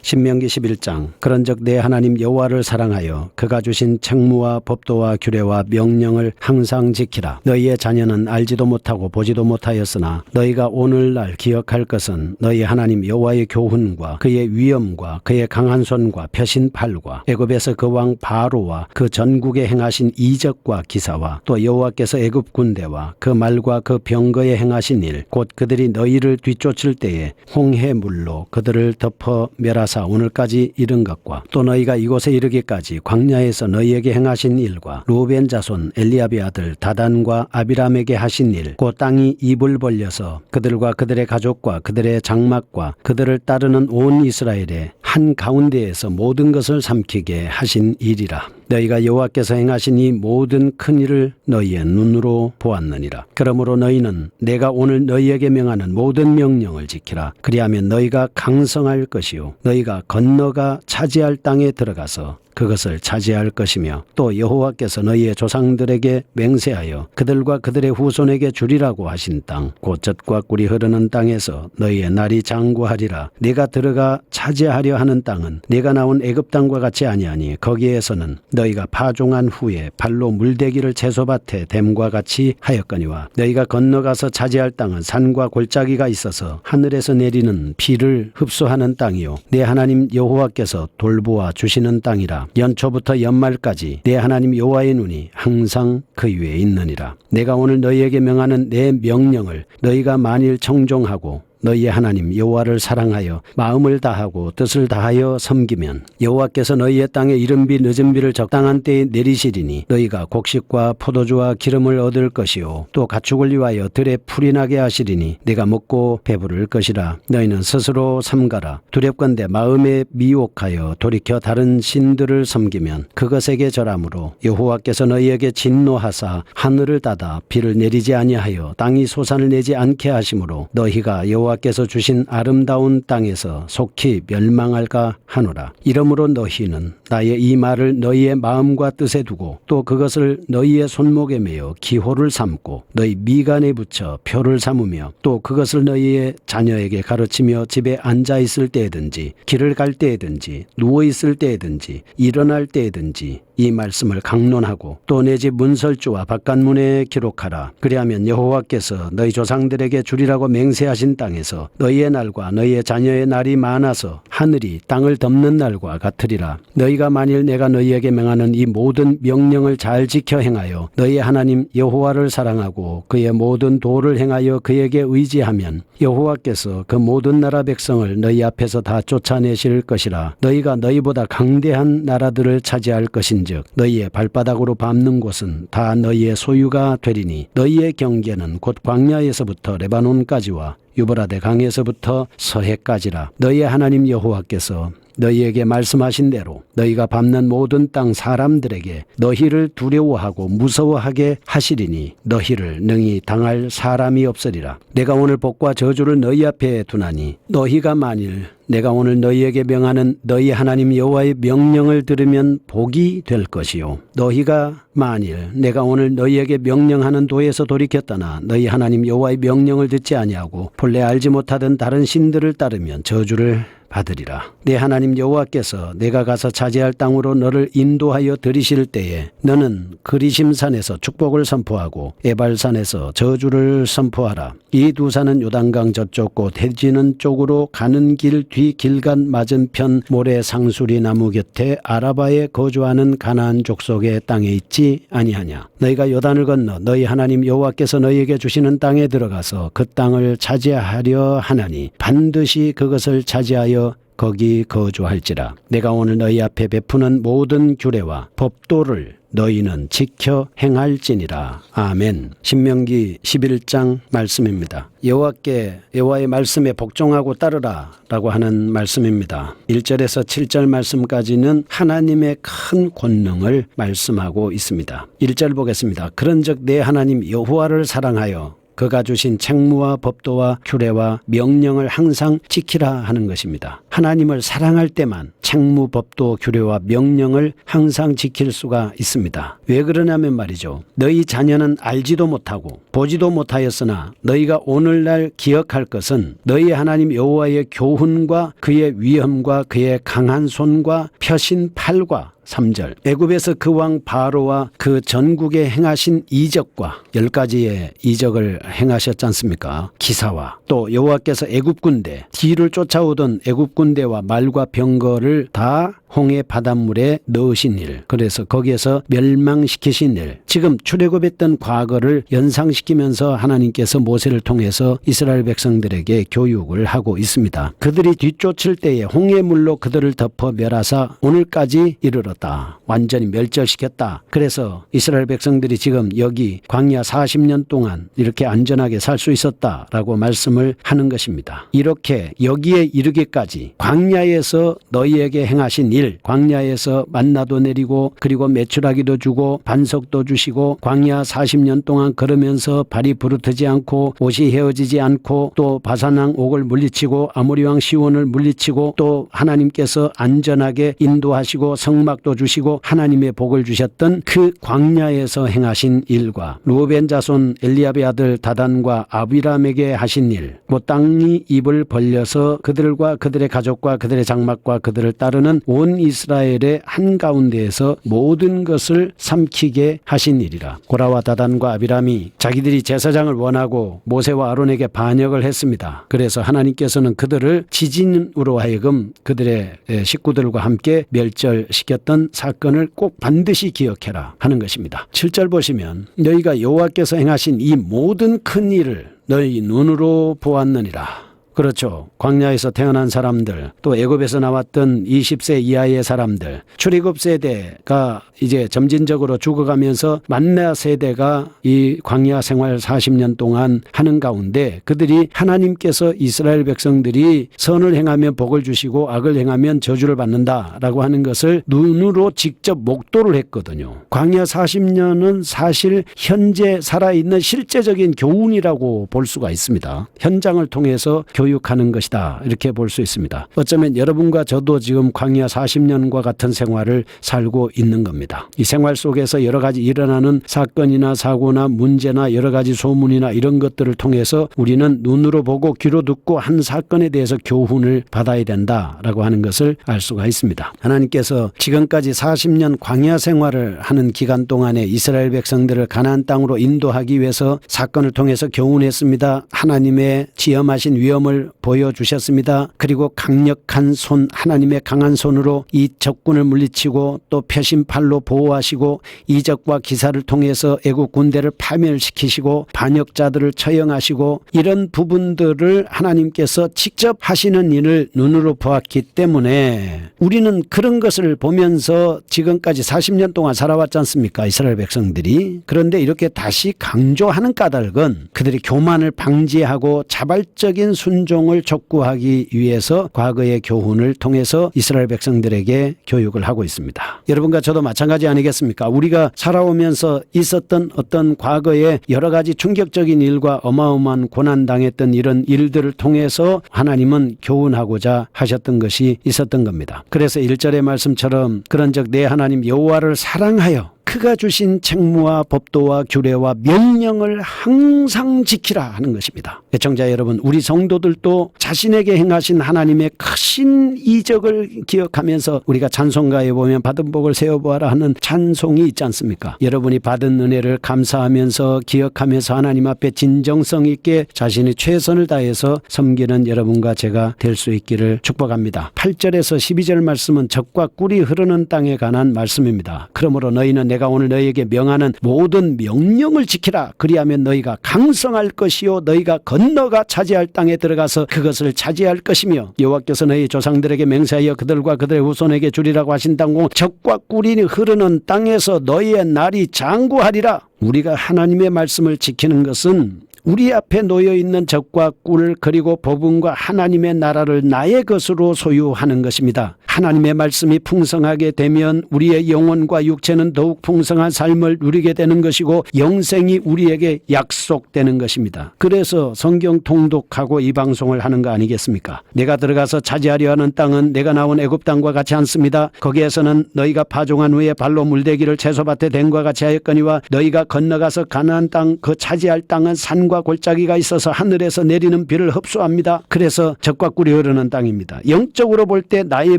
신명기 11장. 그런즉 내 하나님 여호와를 사랑하여 그가 주신 책무와 법도와 규례와 명령을 항상 지키라. 너희의 자녀는 알지도 못하고 보지도 못하였으나 너희가 오늘날 기억할 것은 너희 하나님 여호와의 교훈과 그의 위엄과 그의 강한 손과 펴신 팔과 애굽에서 그 왕 바로와 그 전국에 행하신 이적과 기사와 또 여호와께서 애굽 군대와 그 말과 그 병거에 행하신 일, 곧 그들이 너희를 뒤쫓을 때에 홍해 물로 그들을 덮어 멸하사 오늘까지 이른 것과 또 너희가 이곳에 이르기까지 광야에서 너희에게 행하신 일과 루벤 자손 엘리압의 아들 다단과 아비람에게 하신 일, 곧 땅이 입을 벌려서 그들과 그들의 가족과 그들의 장막과 그들을 따르는 온 이스라엘의 한 가운데에서 모든 것을 삼키게 하신 일이라. 너희가 여호와께서 행하신 이 모든 큰 일을 너희의 눈으로 보았느니라. 그러므로 너희는 내가 오늘 너희에게 명하는 모든 명령을 지키라. 그리하면 너희가 강성할 것이요 너희가 건너가 차지할 땅에 들어가서 그것을 차지할 것이며, 또 여호와께서 너희의 조상들에게 맹세하여 그들과 그들의 후손에게 주리라고 하신 땅, 곧 젖과 꿀이 흐르는 땅에서 너희의 날이 장구하리라. 네가 들어가 차지하려 하는 땅은 네가 나온 애굽 땅과 같이 아니하니 거기에서는 너희가 파종한 후에 발로 물대기를 채소밭에 댐과 같이 하였거니와, 너희가 건너가서 차지할 땅은 산과 골짜기가 있어서 하늘에서 내리는 비를 흡수하는 땅이요 내 하나님 여호와께서 돌보아 주시는 땅이라. 연초부터 연말까지 내 하나님 여호와의 눈이 항상 그 위에 있느니라. 내가 오늘 너희에게 명하는 내 명령을 너희가 만일 청종하고 너희의 하나님 여호와를 사랑하여 마음을 다하고 뜻을 다하여 섬기면 여호와께서 너희의 땅에 이른 비 늦은 비를 적당한 때에 내리시리니 너희가 곡식과 포도주와 기름을 얻을 것이요 또 가축을 위하여 들에 풀이 나게 하시리니 내가 먹고 배부를 것이라. 너희는 스스로 삼가라. 두렵건대 마음에 미혹하여 돌이켜 다른 신들을 섬기면 그것에게 절함으로 여호와께서 너희에게 진노하사 하늘을 닫아 비를 내리지 아니하여 땅이 소산을 내지 않게 하심으로 너희가 여호와께서 주신 아름다운 땅에서 속히 멸망할까 하노라. 이러므로 너희는 나의 이 말을 너희의 마음과 뜻에 두고 또 그것을 너희의 손목에 매어 기호를 삼고 너희 미간에 붙여 표를 삼으며 또 그것을 너희의 자녀에게 가르치며 집에 앉아 있을 때에든지 길을 갈 때에든지 누워 있을 때에든지 일어날 때에든지 이 말씀을 강론하고 또 내 집 문설주와 바깥문에 기록하라. 그리하면 여호와께서 너희 조상들에게 주리라고 맹세하신 땅에서 너희의 날과 너희의 자녀의 날이 많아서 하늘이 땅을 덮는 날과 같으리라. 너희가 만일 내가 너희에게 명하는 이 모든 명령을 잘 지켜 행하여 너희 하나님 여호와를 사랑하고 그의 모든 도를 행하여 그에게 의지하면 여호와께서 그 모든 나라 백성을 너희 앞에서 다 쫓아내실 것이라. 너희가 너희보다 강대한 나라들을 차지할 것인즉 너희의 발바닥으로 밟는 곳은 다 너희의 소유가 되리니 너희의 경계는 곧 광야에서부터 레바논까지와 유브라데 강에서부터 서해까지라. 너희의 하나님 여호와께서 너희에게 말씀하신 대로 너희가 밟는 모든 땅 사람들에게 너희를 두려워하고 무서워하게 하시리니 너희를 능히 당할 사람이 없으리라. 내가 오늘 복과 저주를 너희 앞에 두나니 너희가 만일 내가 오늘 너희에게 명하는 너희 하나님 여호와의 명령을 들으면 복이 될 것이요 너희가 만일 내가 오늘 너희에게 명령하는 도에서 돌이켰다나 너희 하나님 여호와의 명령을 듣지 아니하고 본래 알지 못하던 다른 신들을 따르면 저주를 받으리라. 내 하나님 여호와께서 내가 가서 차지할 땅으로 너를 인도하여 들이실 때에 너는 그리심산에서 축복을 선포하고 에발산에서 저주를 선포하라. 이 두 산은 요단강 저쪽 곧 해지는 쪽으로 가는 길 뒤 길간 맞은편 모래 상수리 나무 곁에 아라바에 거주하는 가나안 족속의 땅에 있지 아니하냐. 너희가 요단을 건너 너희 하나님 여호와께서 너희에게 주시는 땅에 들어가서 그 땅을 차지하려 하나니 반드시 그것을 차지하여 거기 거주할지라. 내가 오늘 너희 앞에 베푸는 모든 규례와 법도를 너희는 지켜 행할지니라. 아멘. 신명기 11장 말씀입니다. 여호와의 말씀에 복종하고 따르라 라고 하는 말씀입니다. 1절에서 7절 말씀까지는 하나님의 큰 권능을 말씀하고 있습니다. 1절 보겠습니다. 그런즉 내 하나님 여호와를 사랑하여 그가 주신 책무와 법도와 규례와 명령을 항상 지키라 하는 것입니다. 하나님을 사랑할 때만 책무, 법도, 규례와 명령을 항상 지킬 수가 있습니다. 왜 그러냐면 말이죠. 너희 자녀는 알지도 못하고 보지도 못하였으나 너희가 오늘날 기억할 것은 너희 하나님 여호와의 교훈과 그의 위엄과 그의 강한 손과 펴신 팔과 3절 애굽에서 그 왕 바로와 그 전국에 행하신 이적과 10가지의 이적을 행하셨지 않습니까? 기사와 또 여호와께서 애굽 군대 뒤를 쫓아오던 애굽 군대와 말과 병거를 다 홍해 바닷물에 넣으신 일, 그래서 거기에서 멸망시키신 일, 지금 출애굽했던 과거를 연상시키면서 하나님께서 모세를 통해서 이스라엘 백성들에게 교육을 하고 있습니다. 그들이 뒤쫓을 때에 홍해물로 그들을 덮어 멸하사 오늘까지 이르렀다. 완전히 멸절시켰다. 그래서 이스라엘 백성들이 지금 여기 광야 40년 동안 이렇게 안전하게 살 수 있었다라고 말씀을 하는 것입니다. 이렇게 여기에 이르기까지 광야에서 너희에게 행하신 일, 광야에서 만나도 내리고 그리고 메추라기도 주고 반석도 주시고 광야 40년 동안 걸으면서 발이 부르트지 않고 옷이 헤어지지 않고 또 바산왕 옥을 물리치고 아모리왕 시온을 물리치고 또 하나님께서 안전하게 인도하시고 성막도 주시고 하나님의 복을 주셨던 그 광야에서 행하신 일과 루벤 자손 엘리압의 아들 다단과 아비람에게 하신 일, 땅이 입을 벌려서 그들과 그들의 가족과 그들의 장막과 그들을 따르는 온 이스라엘의 한가운데에서 모든 것을 삼키게 하신 일이라. 고라와 다단과 아비람이 자기들이 제사장을 원하고 모세와 아론에게 반역을 했습니다. 그래서 하나님께서는 그들을 지진으로 하여금 그들의 식구들과 함께 멸절시켰던 사건을 꼭 반드시 기억해라 하는 것입니다. 7절 보시면 너희가 여호와께서 행하신 이 모든 큰 일을 너희 눈으로 보았느니라. 그렇죠. 광야에서 태어난 사람들, 또 애굽에서 나왔던 20세 이하의 사람들, 출애굽 세대가 이제 점진적으로 죽어가면서 만나 세대가 이 광야 생활 40년 동안 하는 가운데 그들이 하나님께서 이스라엘 백성들이 선을 행하면 복을 주시고 악을 행하면 저주를 받는다라고 하는 것을 눈으로 직접 목도를 했거든요. 광야 40년은 사실 현재 살아있는 실제적인 교훈이라고 볼 수가 있습니다. 현장을 통해서 교육하는 것이다, 이렇게 볼 수 있습니다. 어쩌면 여러분과 저도 지금 광야 40년과 같은 생활을 살고 있는 겁니다. 이 생활 속에서 여러 가지 일어나는 사건이나 사고나 문제나 여러 가지 소문이나 이런 것들을 통해서 우리는 눈으로 보고 귀로 듣고 한 사건에 대해서 교훈을 받아야 된다라고 하는 것을 알 수가 있습니다. 하나님께서 지금까지 40년 광야 생활을 하는 기간 동안에 이스라엘 백성들을 가나안 땅으로 인도하기 위해서 사건을 통해서 교훈했습니다. 하나님의 지엄하신 위엄을 보여주셨습니다. 그리고 강력한 손, 하나님의 강한 손으로 이 적군을 물리치고 또 펴신 팔로 보호하시고 이적과 기사를 통해서 애국 군대를 파멸시키시고 반역자들을 처형하시고 이런 부분들을 하나님께서 직접 하시는 일을 눈으로 보았기 때문에 우리는 그런 것을 보면서 지금까지 40년 동안 살아왔지 않습니까? 이스라엘 백성들이. 그런데 이렇게 다시 강조하는 까닭은 그들이 교만을 방지하고 자발적인 순종을 촉구하기 위해서 과거의 교훈을 통해서 이스라엘 백성들에게 교육을 하고 있습니다. 여러분과 저도 마찬가지 아니겠습니까? 우리가 살아오면서 있었던 어떤 과거의 여러 가지 충격적인 일과 어마어마한 고난당했던 이런 일들을 통해서 하나님은 교훈하고자 하셨던 것이 있었던 겁니다. 그래서 1절의 말씀처럼 그런즉 내 하나님 여호와를 사랑하여 그가 주신 책무와 법도와 규례와 명령을 항상 지키라 하는 것입니다. 애청자 여러분, 우리 성도들도 자신에게 행하신 하나님의 크신 이적을 기억하면서 우리가 찬송가에 보면 받은 복을 세어보아라 하는 찬송이 있지 않습니까? 여러분이 받은 은혜를 감사하면서 기억하면서 하나님 앞에 진정성 있게 자신의 최선을 다해서 섬기는 여러분과 제가 될 수 있기를 축복합니다. 8절에서 12절 말씀은 젖과 꿀이 흐르는 땅에 관한 말씀입니다. 그러므로 너희는 내가 오늘 너희에게 명하는 모든 명령을 지키라. 그리하면 너희가 강성할 것이요 너희가 건너가 차지할 땅에 들어가서 그것을 차지할 것이며 여호와께서 너희 조상들에게 맹세하여 그들과 그들의 후손에게 주리라고 하신 땅공 젖과 꿀이 흐르는 땅에서 너희의 날이 장구하리라. 우리가 하나님의 말씀을 지키는 것은 우리 앞에 놓여 있는 적과 꿀 그리고 복음과 하나님의 나라를 나의 것으로 소유하는 것입니다. 하나님의 말씀이 풍성하게 되면 우리의 영혼과 육체는 더욱 풍성한 삶을 누리게 되는 것이고 영생이 우리에게 약속되는 것입니다. 그래서 성경 통독하고 이 방송을 하는 거 아니겠습니까? 내가 들어가서 차지하려 하는 땅은 내가 나온 애굽 땅과 같이 않습니다. 거기에서는 너희가 파종한 후에 발로 물대기를 채소밭에 댄과 같이 하였거니와 너희가 건너가서 가나안 땅 그 차지할 땅은 산과 골짜기가 있어서 하늘에서 내리는 비를 흡수합니다. 그래서 젖과 꿀이 흐르는 땅입니다. 영적으로 볼 때 나의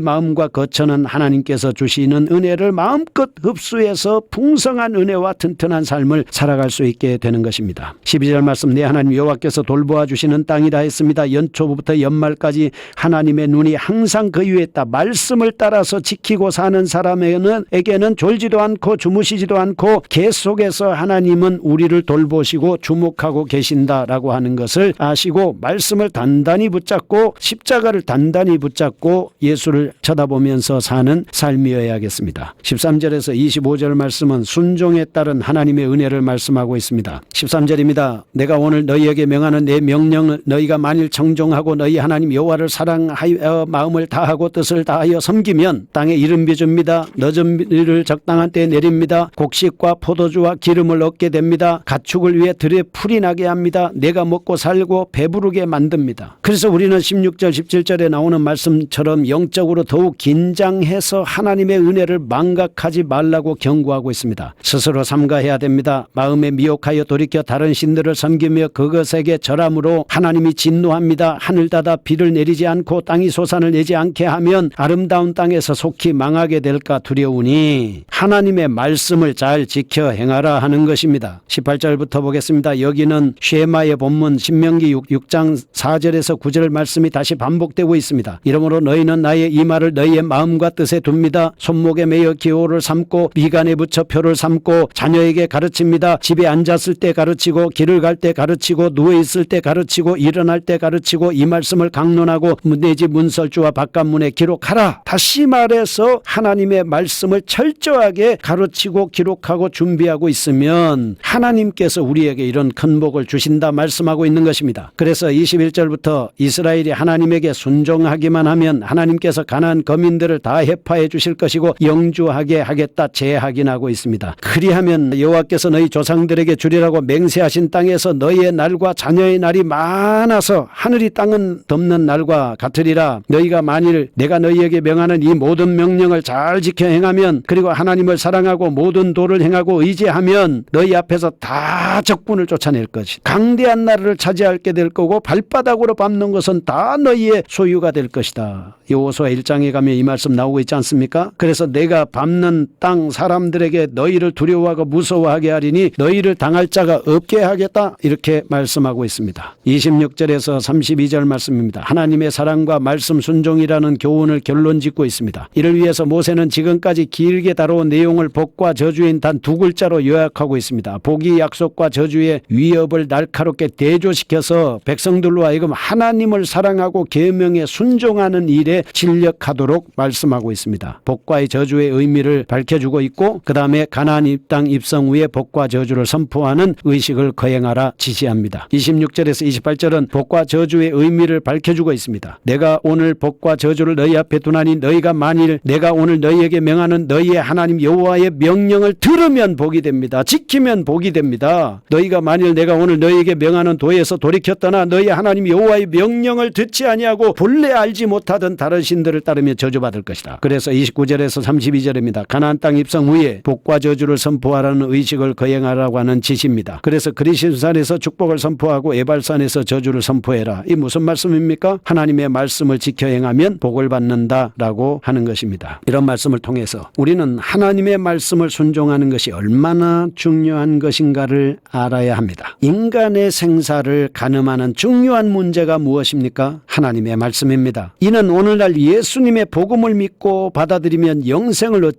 마음과 거처는 하나님께서 주시는 은혜를 마음껏 흡수해서 풍성한 은혜와 튼튼한 삶을 살아갈 수 있게 되는 것입니다. 12절 말씀 내 하나님 여호와께서 돌보아 주시는 땅이라 했습니다. 연초부터 연말까지 하나님의 눈이 항상 그 위에 있다. 말씀을 따라서 지키고 사는 사람에게는 졸지도 않고 주무시지도 않고 계속해서 하나님은 우리를 돌보시고 주목하고 계신다라고 하는 것을 아시고 말씀을 단단히 붙잡고 십자가를 단단히 붙잡고 예수를 쳐다보면서 사는 삶이어야겠습니다. 13절에서 25절 말씀은 순종에 따른 하나님의 은혜를 말씀하고 있습니다. 13절입니다. 내가 오늘 너희에게 명하는 내 명령을 너희가 만일 청종하고 너희 하나님 여호와를 사랑하여 마음을 다하고 뜻을 다하여 섬기면 땅에 이른비 줍니다. 늦은 비를 적당한 때에 내립니다. 곡식과 포도주와 기름을 얻게 됩니다. 가축을 위해 들에 풀이 나게 합니다. 내가 먹고 살고 배부르게 만듭니다. 그래서 우리는 16절 17절에 나오는 말씀처럼 영적으로 더욱 긴장해서 하나님의 은혜를 망각하지 말라고 경고하고 있습니다. 스스로 삼가해야 됩니다. 마음에 미혹하여 돌이켜 다른 신들을 섬기며 그것에게 절함으로 하나님이 진노합니다. 하늘 닫아 비를 내리지 않고 땅이 소산을 내지 않게 하면 아름다운 땅에서 속히 망하게 될까 두려우니 하나님의 말씀을 잘 지켜 행하라 하는 것입니다. 18절부터 보겠습니다. 여기는 쉐마의 본문 신명기 6장 4절에서 9절 말씀이 다시 반복되고 있습니다. 이러므로 너희는 나의 이 말을 너희의 마음과 뜻에 둡니다. 손목에 매여 기호를 삼고 미간에 붙여 표를 삼고 자녀에게 가르칩니다. 집에 앉았을 때 가르치고 길을 갈 때 가르치고 누워있을 때 가르치고 일어날 때 가르치고 이 말씀을 강론하고 내 집 문설주와 바깥문에 기록하라. 다시 말해서 하나님의 말씀을 철저하게 가르치고 기록하고 준비하고 있으면 하나님께서 우리에게 이런 큰 복을 주신다 말씀하고 있는 것입니다. 그래서 21절부터 이스라엘이 하나님에게 순종하기만 하면 하나님께서 가나안 거민들을 다 해파해 주실 것이고 영주하게 하겠다 제하긴하고 있습니다. 그리하면 여호와께서 너희 조상들에게 주리라고 맹세하신 땅에서 너희의 날과 자녀의 날이 많아서 하늘이 땅은 덮는 날과 같으리라. 너희가 만일 내가 너희에게 명하는 이 모든 명령을 잘 지켜 행하면 그리고 하나님을 사랑하고 모든 도를 행하고 의지하면 너희 앞에서 다 적군을 쫓아낼 것이다. 강대한 나라를 차지하게 될 거고 발바닥으로 밟는 것은 다 너희의 소유가 될 것이다. 여호수아 1장에 가면 이 말씀 나오고 있지 않습니까? 그래서 내가 밟는 땅 사람들에게 너희를 두려워하고 무서워하게 하리니 너희를 당할 자가 없게 하겠다 이렇게 말씀하고 있습니다. 26절에서 32절 말씀입니다. 하나님의 사랑과 말씀 순종이라는 교훈을 결론 짓고 있습니다. 이를 위해서 모세는 지금까지 길게 다뤄온 내용을 복과 저주인 단 두 글자로 요약하고 있습니다. 복이 약속과 저주의 위협을 날카롭게 대조시켜서 백성들로 하여금 하나님을 사랑하고 계명에 순종하는 일에 진력하도록 말씀하고 있습니다. 복과의 저주의 의미를 밝혀주고 있고 그 다음에 가나안 땅 입성 후에 복과 저주를 선포하는 의식을 거행하라 지시합니다. 26절에서 28절은 복과 저주의 의미를 밝혀주고 있습니다. 내가 오늘 복과 저주를 너희 앞에 두나니 너희가 만일 내가 오늘 너희에게 명하는 너희의 하나님 여호와의 명령을 들으면 복이 됩니다. 지키면 복이 됩니다. 너희가 만일 내가 오늘 너희에게 명하는 도에서 돌이켰더나 너희 하나님 여호와의 명령을 듣지 아니하고 본래 알지 못하던 다른 신들을 따르며 저주받을 것이다. 그래서 29절에서 32절입니다. 가나안 땅 입성 후에 복과 저주를 선포하라는 의식을 거행하라고 하는 지시입니다. 그래서 그리심산에서 축복을 선포하고 에발산에서 저주를 선포해라. 이 무슨 말씀입니까? 하나님의 말씀을 지켜 행하면 복을 받는다라고 하는 것입니다. 이런 말씀을 통해서 우리는 하나님의 말씀을 순종하는 것이 얼마나 중요한 것인가를 알아야 합니다. 인간의 생사를 가늠하는 중요한 문제가 무엇입니까? 하나님의 말씀입니다. 이는 오늘날 예수님의 복음을 믿고 받아들이면 영생을 얻지